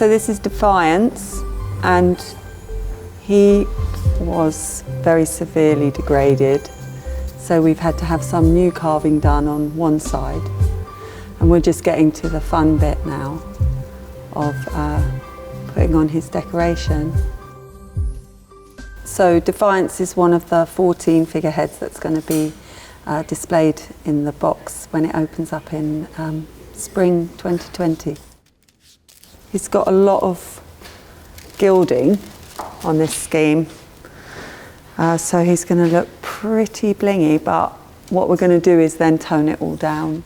So this is Defiance, and he was very severely degraded. So we've had to have some new carving done on one side. And we're just getting to the fun bit now of putting on his decoration. So Defiance is one of the 14 figureheads that's going to be displayed in the box when it opens up in spring 2020. He's got a lot of gilding on this scheme, so he's going to look pretty blingy, but what we're going to do is then tone it all down.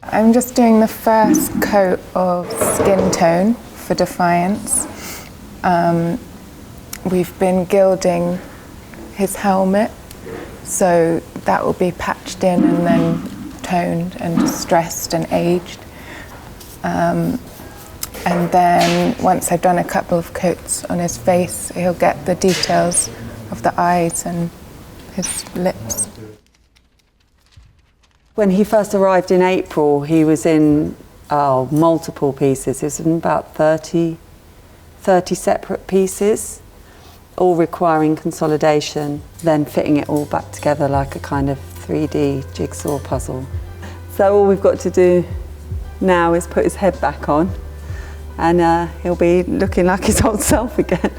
I'm just doing the first coat of skin tone for Defiance. We've been gilding his helmet, so that will be patched in and then toned and distressed and aged. And then once I've done a couple of coats on his face, he'll get the details of the eyes and his lips. When he first arrived in April, he was in multiple pieces. He was in about 30 separate pieces, all requiring consolidation, then fitting it all back together like a kind of 3D jigsaw puzzle. So all we've got to do now is put his head back on, and he'll be looking like his old self again.